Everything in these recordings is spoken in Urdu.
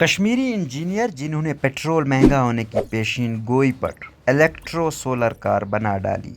کشمیری انجینئر جنہوں نے پیٹرول مہنگا ہونے کی پیشین گوئی پر الیکٹرو سولر کار بنا ڈالی۔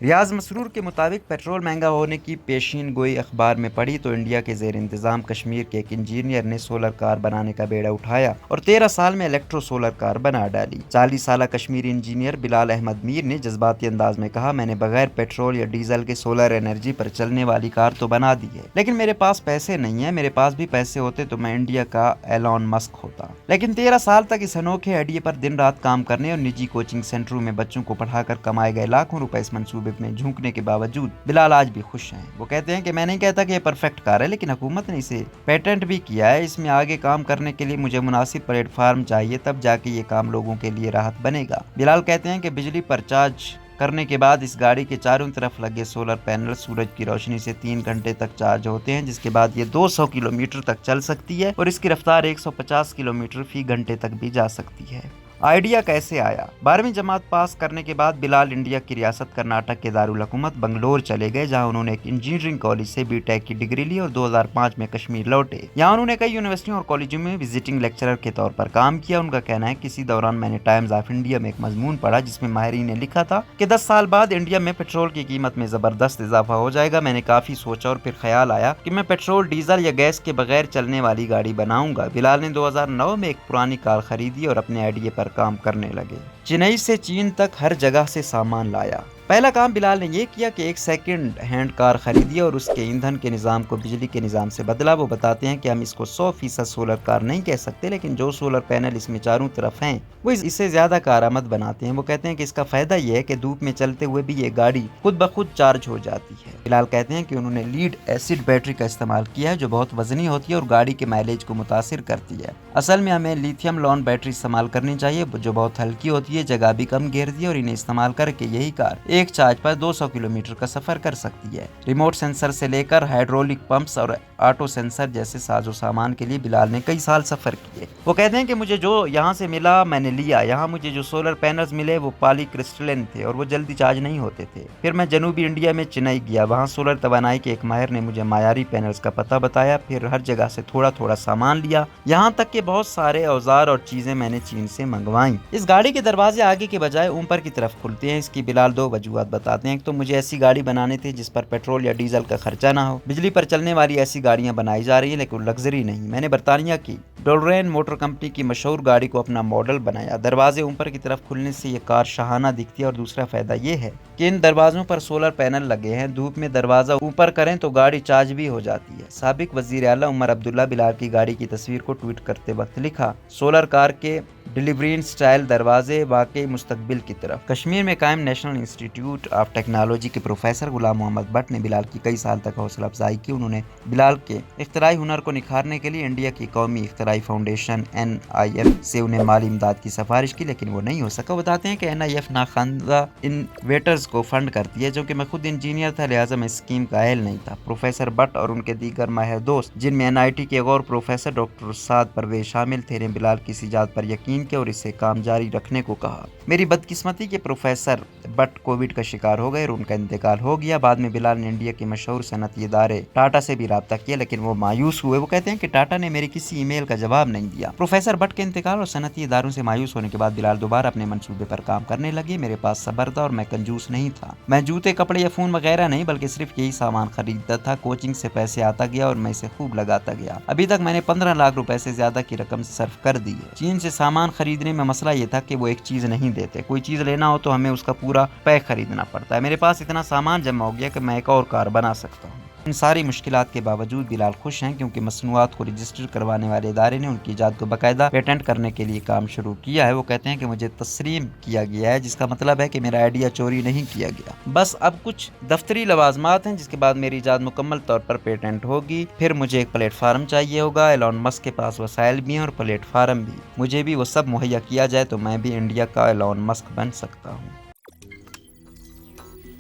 ریاض مسرور کے مطابق پیٹرول مہنگا ہونے کی پیشین گوئی اخبار میں پڑھی تو انڈیا کے زیر انتظام کشمیر کے ایک انجینئر نے سولر کار بنانے کا بیڑا اٹھایا اور 13 سال میں الیکٹرو سولر کار بنا ڈالی۔ 40 سالہ کشمیری انجینئر بلال احمد میر نے جذباتی انداز میں کہا، میں نے بغیر پیٹرول یا ڈیزل کے سولر انرجی پر چلنے والی کار تو بنا دی ہے، لیکن میرے پاس پیسے نہیں ہیں۔ میرے پاس بھی پیسے ہوتے تو میں انڈیا کا ایلون مسک ہوتا، لیکن 13 سال تک اس انوکھے آئیڈیا پر دن رات کام کرنے اور نجی کوچنگ سینٹروں میں بچوں کو پڑھا کر کمائے گئے لاکھوں روپے اس منصوبے میں جھونکنے کے باوجود بلال آج بھی خوش ہیں۔ وہ کہتے ہیں کہ میں نہیں کہتا کہ یہ پرفیکٹ کار ہے، لیکن حکومت نے اسے پیٹنٹ بھی کیا ہے۔ اس میں آگے کام کرنے کے لیے مجھے مناسب پلیٹ فارم چاہیے، تب جا کے یہ کام لوگوں کے لیے راحت بنے گا۔ بلال کہتے ہیں کہ بجلی پر چارج کرنے کے بعد اس گاڑی کے چاروں طرف لگے سولر پینل سورج کی روشنی سے 3 گھنٹے تک چارج ہوتے ہیں، جس کے بعد یہ 200 کلومیٹر تک چل سکتی ہے اور اس کی رفتار 150 کلومیٹر فی گھنٹے تک بھی جا سکتی ہے۔ آئیڈیا کیسے آیا؟ 12ویں جماعت پاس کرنے کے بعد بلال انڈیا کی ریاست کرناٹک کے دارالحکومت بنگلور چلے گئے، جہاں انہوں نے ایک انجینئرنگ کالج سے بی ٹیک کی ڈگری لی اور 2005 میں کشمیر لوٹے۔ یہاں انہوں نے کئی یونیورسٹیوں اور کالجوں میں وزٹنگ لیکچرر کے طور پر کام کیا۔ ان کا کہنا ہے کہ اسی دوران میں نے ٹائمز آف انڈیا میں ایک مضمون پڑھا جس میں ماہرین نے لکھا تھا کہ 10 سال بعد انڈیا میں پیٹرول کی قیمت میں زبردست اضافہ ہو جائے گا۔ میں نے کافی سوچا اور پھر خیال آیا کہ میں پیٹرول، ڈیزل یا گیس کے بغیر چلنے والی گاڑی بناؤں گا۔ بلال نے 2009 میں ایک پرانی کار خریدی اور اپنے آئیڈیا پر کام کرنے لگے۔ چنئی سے چین تک ہر جگہ سے سامان لایا۔ پہلا کام بلال نے یہ کیا کہ ایک سیکنڈ ہینڈ کار خریدی اور اس کے ایندھن کے نظام کو بجلی کے نظام سے بدلا۔ وہ بتاتے ہیں کہ ہم اس کو 100% سولر کار نہیں کہہ سکتے، لیکن جو سولر پینل اس میں چاروں طرف ہیں وہ اسے زیادہ کارآمد بناتے ہیں۔ وہ کہتے ہیں کہ اس کا فائدہ یہ ہے کہ دھوپ میں چلتے ہوئے بھی یہ گاڑی خود بخود چارج ہو جاتی ہے۔ بلال کہتے ہیں کہ انہوں نے لیڈ ایسڈ بیٹری کا استعمال کیا ہے جو بہت وزنی ہوتی ہے اور گاڑی کے مائلیج کو متاثر کرتی ہے۔ اصل میں ہمیں لیتھیم لون بیٹری استعمال کرنی چاہیے جو بہت ہلکی ہوتی ہے، جگہ بھی کم گھیرتی ہے اور انہیں استعمال کر کے یہی کار ایک چارج پر 200 کلومیٹر کا سفر کر سکتی ہے۔ ریموٹ سینسر سے لے کر ہائیڈرولک پمپس اور آٹو سینسر جیسے ساز و سامان کے لیے بلال نے کئی سال سفر کیے۔ وہ کہتے ہیں کہ مجھے جو یہاں سے ملا میں نے لیا۔ یہاں مجھے جو سولر پینلز ملے وہ پالی کرسٹلن تھے اور وہ جلدی چارج نہیں ہوتے تھے۔ پھر میں جنوبی انڈیا میں چنئی گیا، وہاں سولر توانائی کے ایک ماہر نے مجھے معیاری پینلز کا پتہ بتایا۔ پھر ہر جگہ سے تھوڑا تھوڑا سامان لیا، یہاں تک کہ بہت سارے اوزار اور چیزیں میں نے چین سے منگوائیں۔ اس گاڑی کے دروازے آگے کے بجائے اوپر کی طرف کھلتے ہیں۔ اس کی بلال 2 وجوہات بتاتے ہیں۔ تو مجھے ایسی گاڑی بنانے تھے جس پر پیٹرول یا ڈیزل کا خرچہ نہ ہو۔ بجلی پر چلنے والی ایسی گاڑیاں بنائی جا رہی ہیں لیکن لگژری نہیں۔ میں نے برطانیہ کی ڈولرین موٹر کمپنی کی مشہور گاڑی کو اپنا ماڈل بنایا۔ دروازے اوپر کی طرف کھلنے سے یہ کار شاہانہ دکھتی ہے اور دوسرا فائدہ یہ ہے کہ ان دروازوں پر سولر پینل لگے ہیں۔ دھوپ میں دروازہ اوپر کریں تو گاڑی چارج بھی ہو جاتی ہے۔ سابق وزیر اعلیٰ عمر عبداللہ بلال کی گاڑی کی تصویر کو ٹویٹ کرتے وقت لکھا، سولر کار کے ڈیلیورین سٹائل دروازے واقعی مستقبل کی طرف۔ کشمیر میں قائم نیشنل انسٹی ٹیوٹ آف ٹیکنالوجی کے پروفیسر غلام محمد بٹ نے بلال کی کئی سال تک حوصلہ افزائی کی۔ انہوں نے بلال کے اختراعی ہنر کو نکھارنے کے لیے انڈیا کی قومی اختراعی فاؤنڈیشن NIF سے انہیں مالی امداد کی سفارش کی، لیکن وہ نہیں ہو سکا۔ وہ بتاتے ہیں کہ NIF ناخواندہ انویٹرز کو فنڈ کرتی ہے، جو کہ میں خود انجینئر تھا لہٰذا میں اس اسکیم کا اہل نہیں تھا۔ پروفیسر بٹ اور ان کے دیگر ماہر دوست جن میں NIT کے ایک اور پروفیسر ڈاکٹر سعد پرویز شامل تھے نے بلال کی اس ایجاد پر یقین کیا اور اسے کام جاری رکھنے کو کہا۔ میری بدقسمتی کے پروفیسر بٹ کووڈ کا شکار ہو گئے اور ان کا انتقال ہو گیا۔ بعد میں بلال نے انڈیا کے مشہور صنعتی ادارے ٹاٹا سے بھی رابطہ کیا لیکن وہ مایوس ہوئے۔ وہ کہتے ہیں کہ ٹاٹا نے میری کسی ای میل کا جواب نہیں دیا۔ پروفیسر بٹ کے انتقال اور صنعتی اداروں سے مایوس ہونے کے بعد بلال دوبارہ اپنے منصوبے پر کام کرنے لگے۔ میرے پاس صبر تھا اور میں کنجوس نہیں تھا۔ میں جوتے، کپڑے یا فون وغیرہ نہیں بلکہ صرف یہی سامان خریدتا تھا۔ کوچنگ سے پیسے آتا گیا اور میں اسے خوب لگاتا گیا۔ ابھی تک میں نے 15 لاکھ روپے سے زیادہ کی رقم صرف کر دی ہے۔ چین سے سامان خریدنے میں مسئلہ یہ تھا کہ وہ ایک چیز نہیں دیتے۔ کوئی چیز لینا ہو تو ہمیں اس کا پورا پیک خریدنا پڑتا ہے۔ میرے پاس اتنا سامان جمع ہو گیا کہ میں ایک اور کار بنا سکتا ہوں۔ ان ساری مشکلات کے باوجود بلال خوش ہیں کیونکہ مصنوعات کو رجسٹر کروانے والے ادارے نے ان کی ایجاد کو باقاعدہ پیٹنٹ کرنے کے لیے کام شروع کیا ہے۔ وہ کہتے ہیں کہ مجھے تسلیم کیا گیا ہے، جس کا مطلب ہے کہ میرا آئیڈیا چوری نہیں کیا گیا۔ بس اب کچھ دفتری لوازمات ہیں جس کے بعد میری ایجاد مکمل طور پر پیٹنٹ ہوگی۔ پھر مجھے ایک پلیٹ فارم چاہیے ہوگا۔ ایلون مسک کے پاس وسائل بھی ہیں اور پلیٹ فارم بھی۔ مجھے بھی وہ سب مہیا کیا جائے تو میں بھی انڈیا کا ایلون مسک بن سکتا ہوں۔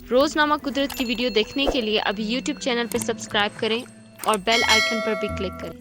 روزنامہ قدرت کی ویڈیو دیکھنے کے لیے ابھی YouTube چینل پر سبسکرائب کریں اور بیل آئیکن پر بھی کلک کریں۔